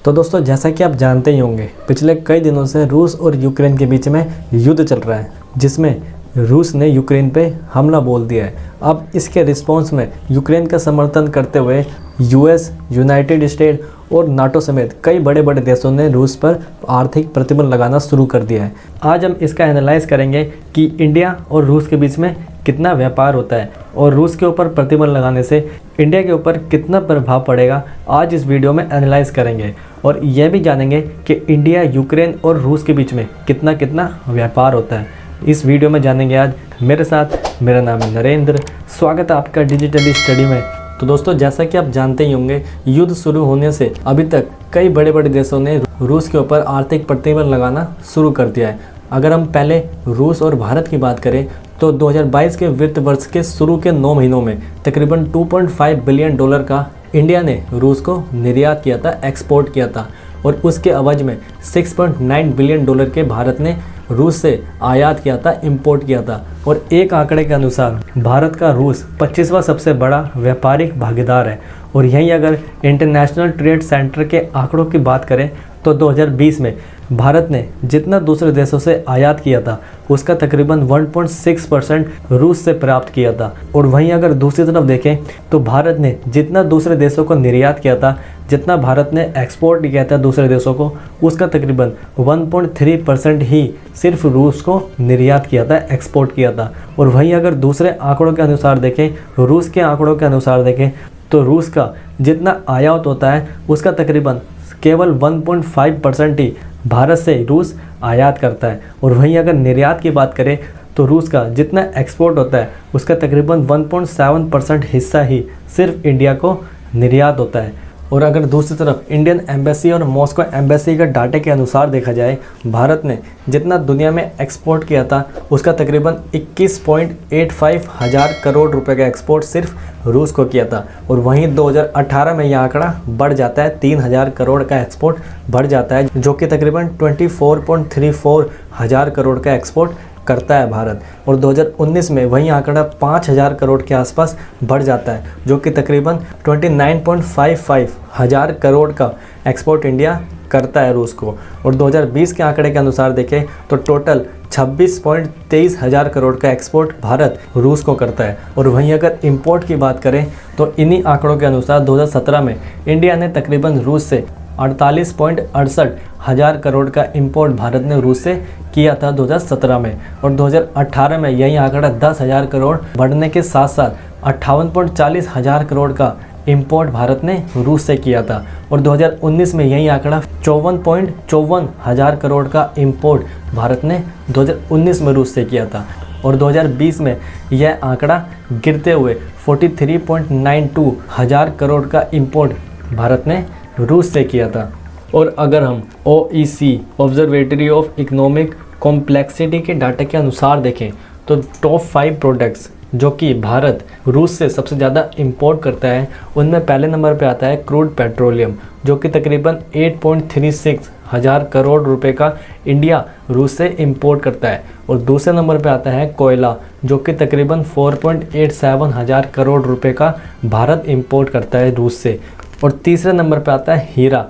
तो दोस्तों, जैसा कि आप जानते ही होंगे, पिछले कई दिनों से रूस और यूक्रेन के बीच में युद्ध चल रहा है, जिसमें रूस ने यूक्रेन पे हमला बोल दिया है। अब इसके रिस्पॉन्स में यूक्रेन का समर्थन करते हुए यूएस, यूनाइटेड स्टेट और नाटो समेत कई बड़े बड़े देशों ने रूस पर आर्थिक प्रतिबंध लगाना शुरू कर दिया है। आज हम इसका एनालाइज करेंगे कि इंडिया और रूस के बीच में कितना व्यापार होता है और रूस के ऊपर प्रतिबंध लगाने से इंडिया के ऊपर कितना प्रभाव पड़ेगा। आज इस वीडियो में एनालाइज करेंगे और यह भी जानेंगे कि इंडिया, यूक्रेन और रूस के बीच में कितना कितना व्यापार होता है। इस वीडियो में जानेंगे आज मेरे साथ। मेरा नाम है नरेंद्र, स्वागत है आपका डिजिटली स्टडी में। तो दोस्तों, जैसा कि आप जानते ही होंगे, युद्ध शुरू होने से अभी तक कई बड़े बड़े देशों ने रूस के ऊपर आर्थिक प्रतिबंध लगाना शुरू कर दिया है। अगर हम पहले रूस और भारत की बात करें तो 2022 के वित्त वर्ष के शुरू के 9 महीनों में तकरीबन $2.5 बिलियन का इंडिया ने रूस को निर्यात किया था, एक्सपोर्ट किया था, और उसके अवज में $6.9 बिलियन के भारत ने रूस से आयात किया था, इंपोर्ट किया था। और एक आंकड़े के अनुसार भारत का रूस 25वां सबसे बड़ा व्यापारिक भागीदार है। और यहीं अगर इंटरनेशनल ट्रेड सेंटर के आंकड़ों की बात करें तो 2020 में भारत ने जितना दूसरे देशों से आयात किया था उसका तकरीबन 1.6% रूस से प्राप्त किया था। और वहीं अगर दूसरी तरफ देखें तो भारत ने जितना दूसरे देशों को निर्यात किया था, जितना भारत ने एक्सपोर्ट किया था दूसरे देशों को, उसका तकरीबन 1.3% ही सिर्फ रूस को निर्यात किया था, एक्सपोर्ट किया था। और वहीं अगर दूसरे आंकड़ों के अनुसार देखें, रूस के आंकड़ों के अनुसार देखें तो रूस का जितना आयात होता है उसका तकरीबन केवल 1.5% ही भारत से रूस आयात करता है। और वहीं अगर निर्यात की बात करें तो रूस का जितना एक्सपोर्ट होता है उसका तकरीबन 1.7% हिस्सा ही सिर्फ इंडिया को निर्यात होता है। और अगर दूसरी तरफ इंडियन एम्बेसी और मॉस्को एम्बेसी के डाटे के अनुसार देखा जाए, भारत ने जितना दुनिया में एक्सपोर्ट किया था उसका तकरीबन 21.85 हज़ार करोड़ रुपए का एक्सपोर्ट सिर्फ रूस को किया था। और वहीं 2018 में यह आंकड़ा बढ़ जाता है, 3,000 करोड़ का एक्सपोर्ट बढ़ जाता है, जो कि तकरीबन 24.34 हज़ार करोड़ का एक्सपोर्ट करता है भारत। और 2019 में वही आंकड़ा 5,000 करोड़ के आसपास बढ़ जाता है, जो कि तकरीबन 29.55 हज़ार करोड़ का एक्सपोर्ट इंडिया करता है रूस को। और 2020 के आंकड़े के अनुसार देखें तो टोटल 26.23 हज़ार करोड़ का एक्सपोर्ट भारत रूस को करता है। और वहीं अगर इंपोर्ट की बात करें तो इन्हीं आंकड़ों के अनुसार 2017 में इंडिया ने तकरीबन रूस से 48.68 हज़ार करोड़ का इंपोर्ट भारत ने रूस से किया था 2017 में। और 2018 में यही आंकड़ा 10,000 करोड़ बढ़ने के साथ साथ 58.40 हज़ार करोड़ का इंपोर्ट भारत ने रूस से किया था। और 2019 में यही आंकड़ा 54.54 हज़ार करोड़ का इंपोर्ट भारत ने 2019 में रूस से किया था। और 2020 में यह आंकड़ा गिरते हुए 43.92 हज़ार करोड़ का इंपोर्ट भारत ने रूस से किया था। और अगर हम OEC observatory of economic complexity के डाटा के अनुसार देखें तो टॉप 5 प्रोडक्ट्स जो कि भारत रूस से सबसे ज़्यादा इंपोर्ट करता है, उनमें पहले नंबर पे आता है क्रूड पेट्रोलियम, जो कि तकरीबन 8.36 हज़ार करोड़ रुपए का इंडिया रूस से इंपोर्ट करता है। और दूसरे नंबर पे आता है कोयला, जो कि तकरीबन 4.87 हज़ार करोड़ रुपए का भारत इंपोर्ट करता है रूस से। और तीसरे नंबर पे आता है हीरा,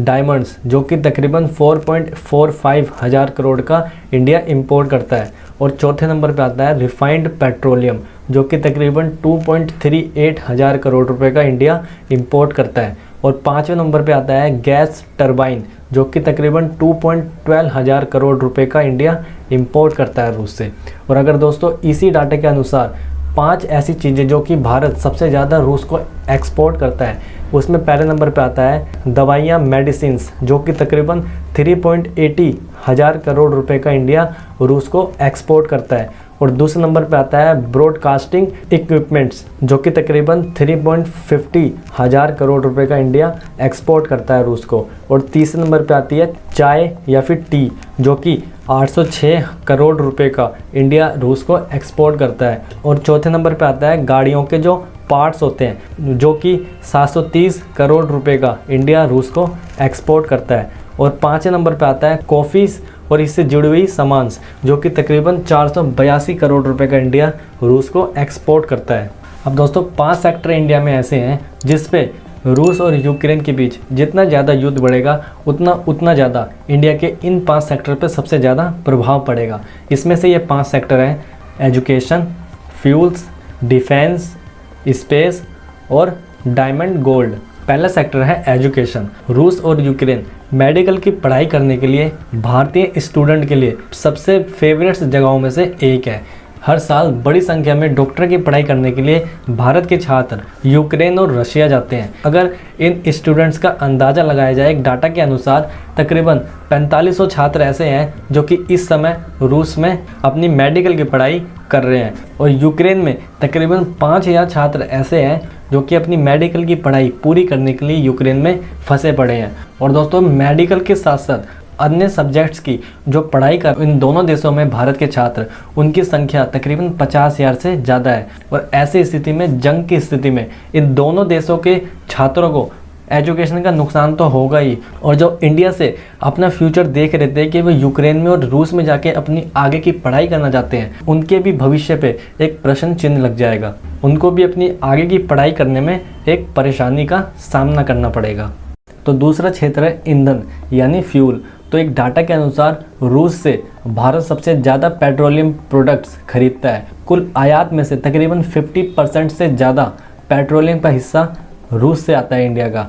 डायमंड्स, जो कि तकरीबन 4.45 हज़ार करोड़ का इंडिया इंपोर्ट करता है। और चौथे नंबर पे आता है रिफाइंड पेट्रोलियम, जो कि तकरीबन 2.38 हज़ार करोड़ रुपए का इंडिया इंपोर्ट करता है। और पाँचवें नंबर पे आता है गैस टरबाइन, जो कि तकरीबन 2.12 हज़ार करोड़ रुपए का इंडिया इंपोर्ट करता है रूस से। और अगर दोस्तों इसी डाटे के अनुसार 5 ऐसी चीज़ें जो कि भारत सबसे ज़्यादा रूस को एक्सपोर्ट करता है, उसमें पहले नंबर पे आता है दवाइयाँ, मेडिसिन्स, जो कि तकरीबन 3.80 हज़ार करोड़ रुपए का इंडिया रूस को एक्सपोर्ट करता है। और दूसरे नंबर पे आता है ब्रॉडकास्टिंग इक्विपमेंट्स, जो कि तकरीबन 3.50 हज़ार करोड़ रुपए का इंडिया एक्सपोर्ट करता है रूस को। और तीसरे नंबर पे आती है चाय या फिर टी, जो कि 806 करोड़ रुपए का इंडिया रूस को एक्सपोर्ट करता है। और चौथे नंबर पे आता है गाड़ियों के जो पार्ट्स होते हैं, जो कि 730 करोड़ रुपए का इंडिया रूस को एक्सपोर्ट करता है। और पाँचवें नंबर पे आता है कॉफ़ीज़ और इससे जुड़ी हुई सामान, जो कि तकरीबन 482 करोड़ रुपए का इंडिया रूस को एक्सपोर्ट करता है। अब दोस्तों 5 सेक्टर इंडिया में ऐसे हैं जिस पे रूस और यूक्रेन के बीच जितना ज़्यादा युद्ध बढ़ेगा उतना ज़्यादा इंडिया के इन 5 सेक्टर पर सबसे ज़्यादा प्रभाव पड़ेगा। इसमें से ये 5 सेक्टर हैं: एजुकेशन, फ्यूल्स, डिफेंस, स्पेस और डायमंड गोल्ड। पहला सेक्टर है एजुकेशन। रूस और यूक्रेन मेडिकल की पढ़ाई करने के लिए भारतीय स्टूडेंट के लिए सबसे फेवरेट जगहों में से एक है। हर साल बड़ी संख्या में डॉक्टर की पढ़ाई करने के लिए भारत के छात्र यूक्रेन और रशिया जाते हैं। अगर इन स्टूडेंट्स का अंदाज़ा लगाया जाए एक डाटा के अनुसार, तकरीबन 4500 छात्र ऐसे हैं जो कि इस समय रूस में अपनी मेडिकल की पढ़ाई कर रहे हैं और यूक्रेन में तकरीबन 5000 छात्र ऐसे हैं जो कि अपनी मेडिकल की पढ़ाई पूरी करने के लिए यूक्रेन में फंसे पड़े हैं। और दोस्तों, मेडिकल के साथ साथ अन्य सब्जेक्ट्स की जो पढ़ाई कर इन दोनों देशों में भारत के छात्र, उनकी संख्या तकरीबन 50,000 से ज़्यादा है। और ऐसी स्थिति में, जंग की स्थिति में, इन दोनों देशों के छात्रों को एजुकेशन का नुकसान तो होगा ही, और जो इंडिया से अपना फ्यूचर देख रहे थे कि वो यूक्रेन में और रूस में जाके अपनी आगे की पढ़ाई करना चाहते हैं, उनके भी भविष्य पे एक प्रश्न चिन्ह लग जाएगा। उनको भी अपनी आगे की पढ़ाई करने में एक परेशानी का सामना करना पड़ेगा। तो दूसरा क्षेत्र है ईंधन यानी फ्यूल। तो एक डाटा के अनुसार रूस से भारत सबसे ज़्यादा पेट्रोलियम प्रोडक्ट्स खरीदता है। कुल आयात में से तकरीबन 50% से ज़्यादा पेट्रोलियम का हिस्सा रूस से आता है इंडिया का।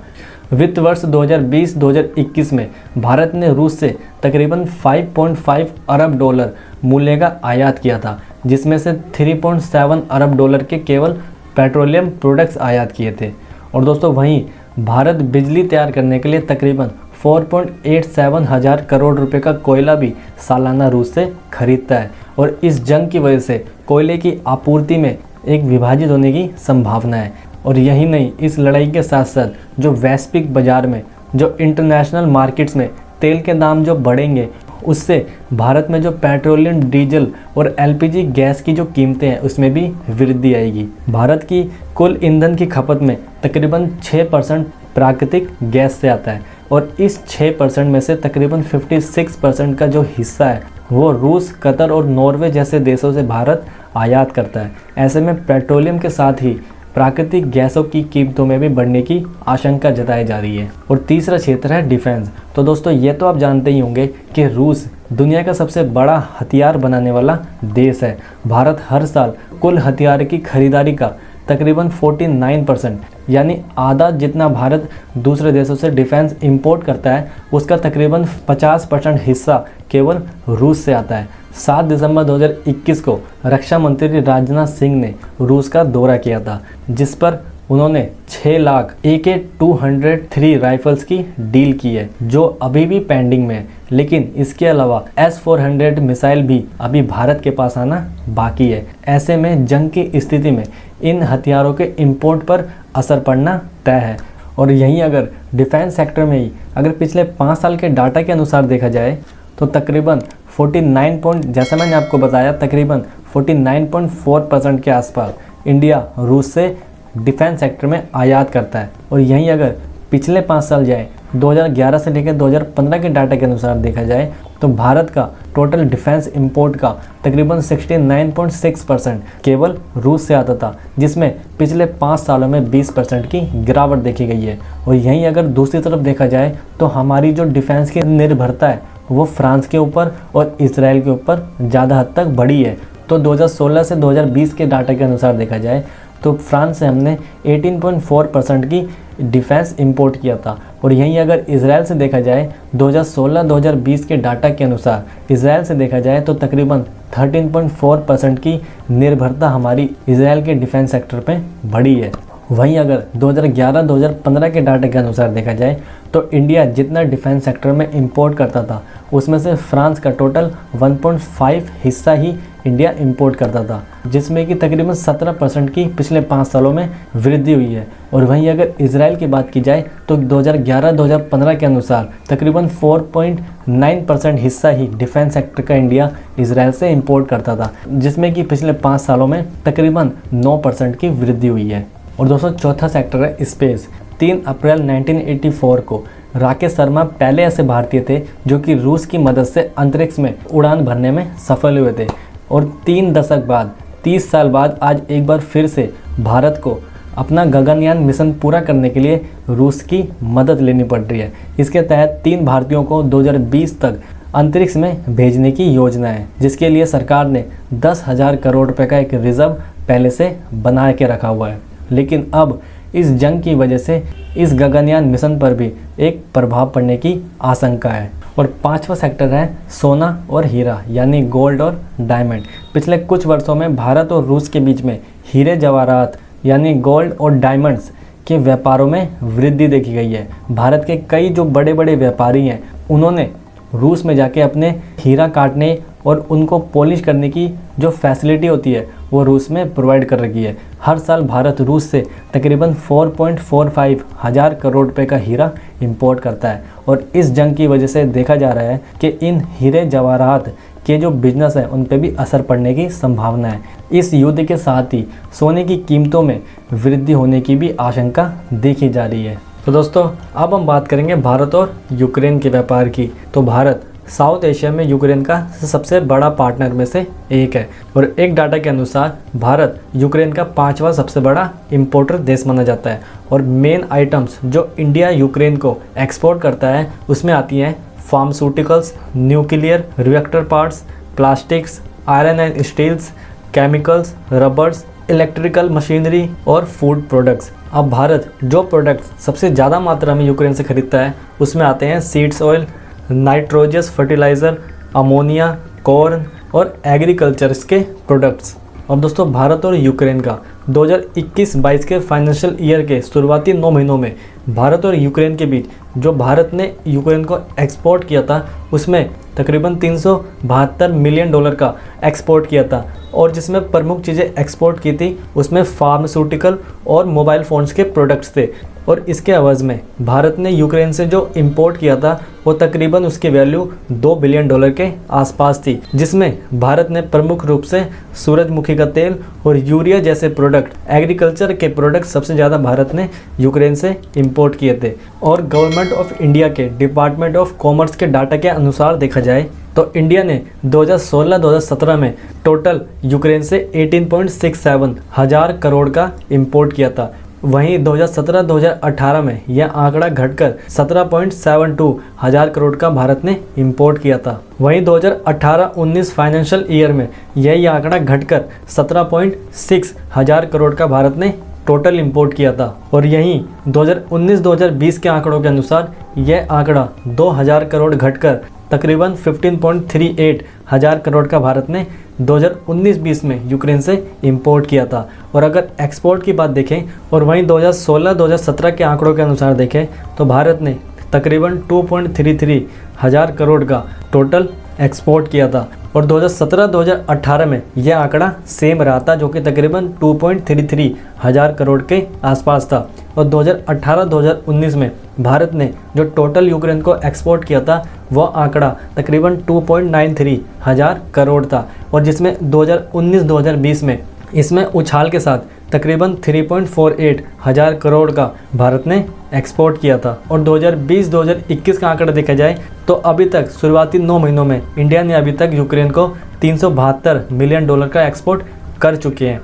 वित्त वर्ष 2020-2021 में भारत ने रूस से तकरीबन 5.5 अरब डॉलर मूल्य का आयात किया था, जिसमें से 3.7 अरब डॉलर के केवल पेट्रोलियम प्रोडक्ट्स आयात किए थे। और दोस्तों, वहीं भारत बिजली तैयार करने के लिए तकरीबन 4.87 हज़ार करोड़ रुपए का कोयला भी सालाना रूस से खरीदता है। और इस जंग की वजह से कोयले की आपूर्ति में एक विभाजित होने की संभावना है। और यही नहीं, इस लड़ाई के साथ साथ जो वैश्विक बाज़ार में, जो इंटरनेशनल मार्केट्स में तेल के दाम जो बढ़ेंगे, उससे भारत में जो पेट्रोलियम, डीजल और एलपीजी गैस की जो कीमतें हैं उसमें भी वृद्धि आएगी। भारत की कुल ईंधन की खपत में तकरीबन 6% प्राकृतिक गैस से आता है और इस 6% में से तकरीबन 56% का जो हिस्सा है वो रूस, कतर और नॉर्वे जैसे देशों से भारत आयात करता है। ऐसे में पेट्रोलियम के साथ ही प्राकृतिक गैसों की कीमतों में भी बढ़ने की आशंका जताई जा रही है। और तीसरा क्षेत्र है डिफेंस। तो दोस्तों, ये तो आप जानते ही होंगे कि रूस दुनिया का सबसे बड़ा हथियार बनाने वाला देश है। भारत हर साल कुल हथियार की खरीदारी का तकरीबन 49% यानी आधा जितना भारत दूसरे देशों से डिफेंस इंपोर्ट करता है, उसका तकरीबन 50% हिस्सा केवल रूस से आता है। 7 दिसंबर 2021 को रक्षा मंत्री राजनाथ सिंह ने रूस का दौरा किया था, जिस पर उन्होंने 6 लाख AK-203 राइफल्स की डील की है, जो अभी भी पेंडिंग में है। लेकिन इसके अलावा S-400 मिसाइल भी अभी भारत के पास आना बाकी है। ऐसे में जंग की स्थिति में इन हथियारों के इंपोर्ट पर असर पड़ना तय है। और यहीं अगर डिफेंस सेक्टर में ही अगर पिछले 5 साल के डाटा के अनुसार देखा जाए तो तकरीबन जैसा मैंने आपको बताया, तकरीबन 49.4% के आसपास इंडिया रूस से डिफेंस सेक्टर में आयात करता है। और यहीं अगर पिछले 5 साल जाए, 2011 से लेकर 2015 के डाटा के अनुसार देखा जाए तो भारत का टोटल डिफेंस इंपोर्ट का तकरीबन 69.6% केवल रूस से आता था, जिसमें पिछले 5 सालों में 20% की गिरावट देखी गई है। और यहीं अगर दूसरी तरफ देखा जाए तो हमारी जो डिफेंस की निर्भरता है वो फ्रांस के ऊपर और इजराइल के ऊपर ज़्यादा हद तक बढ़ी है। तो 2016 से 2020 के डाटा के अनुसार देखा जाए तो फ्रांस से हमने 18.4% की डिफेंस इंपोर्ट किया था। और यहीं अगर इजराइल से देखा जाए 2016-2020 के डाटा के अनुसार इजराइल से देखा जाए तो तकरीबन 13.4% की निर्भरता हमारी इजराइल के डिफेंस सेक्टर पे बढ़ी है। वहीं अगर 2011-2015 के डाटा के अनुसार देखा जाए तो इंडिया जितना डिफेंस सेक्टर में इंपोर्ट करता था उसमें से फ्रांस का टोटल 1.5 हिस्सा ही इंडिया इंपोर्ट करता था, जिसमें कि तकरीबन 17% की पिछले 5 सालों में वृद्धि हुई है। और वहीं अगर इजराइल की बात की जाए तो 2011-2015 के अनुसार तकरीबन 4.9% हिस्सा ही डिफेंस सेक्टर का इंडिया इजराइल से इंपोर्ट करता था, जिसमें कि पिछले 5 सालों में तकरीबन 9% की वृद्धि हुई है। और दोस्तों, चौथा सेक्टर है स्पेस। 3 अप्रैल 1984 को राकेश शर्मा पहले ऐसे भारतीय थे जो कि रूस की मदद से अंतरिक्ष में उड़ान भरने में सफल हुए थे। और 3 दशक बाद, 30 साल बाद आज एक बार फिर से भारत को अपना गगनयान मिशन पूरा करने के लिए रूस की मदद लेनी पड़ रही है। इसके तहत 3 भारतीयों को 2020 तक अंतरिक्ष में भेजने की योजना है, जिसके लिए सरकार ने 10,000 करोड़ रुपए का एक रिजर्व पहले से बना के रखा हुआ है। लेकिन अब इस जंग की वजह से इस गगनयान मिशन पर भी एक प्रभाव पड़ने की आशंका है। और 5वां सेक्टर है सोना और हीरा, यानी गोल्ड और डायमंड। पिछले कुछ वर्षों में भारत और रूस के बीच में हीरे जवाहरात यानी गोल्ड और डायमंड्स के व्यापारों में वृद्धि देखी गई है। भारत के कई जो बड़े बड़े व्यापारी हैं, उन्होंने रूस में जाके अपने हीरा काटने और उनको पॉलिश करने की जो फैसिलिटी होती है वो रूस में प्रोवाइड कर रखी है। हर साल भारत रूस से तकरीबन 4.45 हज़ार करोड़ रुपए का हीरा इंपोर्ट करता है। और इस जंग की वजह से देखा जा रहा है कि इन हीरे जवाहरात के जो बिजनेस है उन पे भी असर पड़ने की संभावना है। इस युद्ध के साथ ही सोने की कीमतों में वृद्धि होने की भी आशंका देखी जा रही है। तो दोस्तों, अब हम बात करेंगे भारत और यूक्रेन के व्यापार की। तो भारत साउथ एशिया में यूक्रेन का सबसे बड़ा पार्टनर में से एक है। और एक डाटा के अनुसार भारत यूक्रेन का 5वां सबसे बड़ा इंपोर्टर देश माना जाता है। और मेन आइटम्स जो इंडिया यूक्रेन को एक्सपोर्ट करता है उसमें आती हैं pharmaceuticals, nuclear reactor parts, plastics, iron and steels, chemicals, rubbers, electrical machinery और फूड प्रोडक्ट्स। अब भारत जो प्रोडक्ट्स सबसे ज़्यादा मात्रा में यूक्रेन से खरीदता है उसमें आते हैं seeds oil, nitrogenous fertilizer, ammonia, corn और एग्रीकल्चर्स के प्रोडक्ट्स। और दोस्तों, भारत और यूक्रेन का 2021-22 के फाइनेंशियल ईयर के शुरुआती 9 महीनों में भारत और यूक्रेन के बीच जो भारत ने यूक्रेन को एक्सपोर्ट किया था उसमें तकरीबन $372 मिलियन का एक्सपोर्ट किया था। और जिसमें प्रमुख चीज़ें एक्सपोर्ट की थी उसमें फार्मास्यूटिकल और मोबाइल फ़ोन्स के प्रोडक्ट्स थे। और इसके एवज़ में भारत ने यूक्रेन से जो इंपोर्ट किया था वो तकरीबन उसकी वैल्यू $2 बिलियन के आसपास थी, जिसमें भारत ने प्रमुख रूप से सूरजमुखी का तेल और यूरिया जैसे प्रोडक्ट, एग्रीकल्चर के प्रोडक्ट सबसे ज़्यादा भारत ने यूक्रेन से इंपोर्ट किए थे। और गवर्नमेंट ऑफ इंडिया के डिपार्टमेंट ऑफ कॉमर्स के डाटा के अनुसार देखा जाए तो इंडिया ने 2016-2017 में टोटल यूक्रेन से 18.67 हज़ार करोड़ का इंपोर्ट किया था। वहीं 2017-2018 में यह आंकड़ा घटकर 17.72 हज़ार करोड़ का भारत ने इंपोर्ट किया था। वहीं 2018-19 फाइनेंशियल ईयर में यह आंकड़ा घटकर 17.6 हज़ार करोड़ का भारत ने टोटल इंपोर्ट किया था। और यहीं 2019-2020 के आंकड़ों के अनुसार यह आंकड़ा 2000 करोड़ घटकर तकरीबन 15.38 हज़ार करोड़ का भारत ने 2019-20 में यूक्रेन से इंपोर्ट किया था। और अगर एक्सपोर्ट की बात देखें और वहीं 2016-2017 के आंकड़ों के अनुसार देखें तो भारत ने तकरीबन 2.33 हज़ार करोड़ का टोटल एक्सपोर्ट किया था। और 2017-2018 में यह आंकड़ा सेम रहा था, जो कि तकरीबन 2.33 हज़ार करोड़ के आसपास था। और 2018-2019 में भारत ने जो टोटल यूक्रेन को एक्सपोर्ट किया था वह आंकड़ा तकरीबन 2.93 हज़ार करोड़ था। और जिसमें 2019-2020 में इसमें उछाल के साथ तकरीबन 3.48 हज़ार करोड़ का भारत ने एक्सपोर्ट किया था। और 2020-2021 का आंकड़ा देखा जाए तो अभी तक शुरुआती 9 महीनों में इंडिया ने अभी तक यूक्रेन को $372 मिलियन का एक्सपोर्ट कर चुके हैं।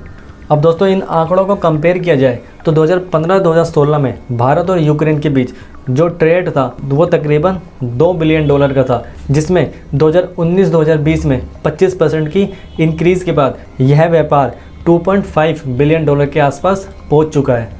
अब दोस्तों, इन आंकड़ों को कंपेयर किया जाए तो 2015-2016 में भारत और यूक्रेन के बीच जो ट्रेड था वो तकरीबन $2 बिलियन का था, जिसमें 2019-2020 में 25% की इंक्रीज़ के बाद यह व्यापार $2.5 बिलियन के आसपास पहुंच चुका है।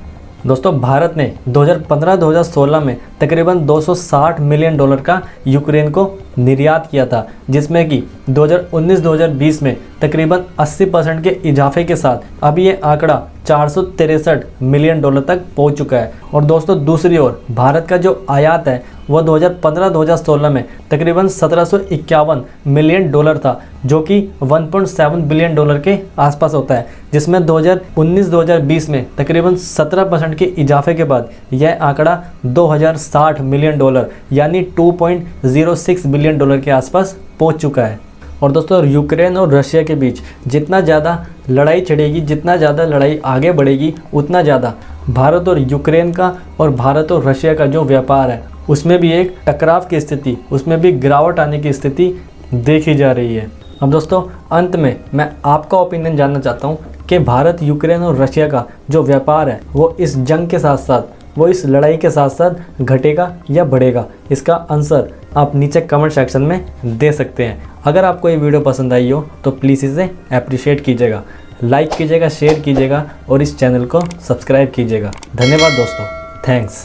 दोस्तों, भारत ने 2015-2016 में तकरीबन $260 मिलियन का यूक्रेन को निर्यात किया था, जिसमें कि 2019-2020 में तकरीबन 80% के इजाफे के साथ अब ये आंकड़ा $463 मिलियन तक पहुंच चुका है। और दोस्तों, दूसरी ओर भारत का जो आयात है वह 2015-2016 में तकरीबन $1751 मिलियन था, जो कि $1.7 बिलियन के आसपास होता है, जिसमें 2019-2020 में तकरीबन 17% के इजाफे के बाद यह आंकड़ा $2060 मिलियन यानी $2.06 बिलियन के आसपास पहुंच चुका है। और दोस्तों, यूक्रेन और रशिया के बीच जितना ज़्यादा लड़ाई छिड़ेगी, जितना ज़्यादा लड़ाई आगे बढ़ेगी, उतना ज़्यादा भारत और यूक्रेन का और भारत और रशिया का जो व्यापार है उसमें भी एक टकराव की स्थिति, उसमें भी गिरावट आने की स्थिति देखी जा रही है। अब दोस्तों, अंत में मैं आपका ओपिनियन जानना चाहता हूँ कि भारत, यूक्रेन और रशिया का जो व्यापार है वो इस जंग के साथ साथ, वो इस लड़ाई के साथ साथ घटेगा या बढ़ेगा, इसका आंसर आप नीचे कमेंट सेक्शन में दे सकते हैं। अगर आपको ये वीडियो पसंद आई हो तो प्लीज़ इसे अप्रिशिएट कीजिएगा, लाइक कीजिएगा, शेयर कीजिएगा और इस चैनल को सब्सक्राइब कीजिएगा। धन्यवाद दोस्तों, थैंक्स।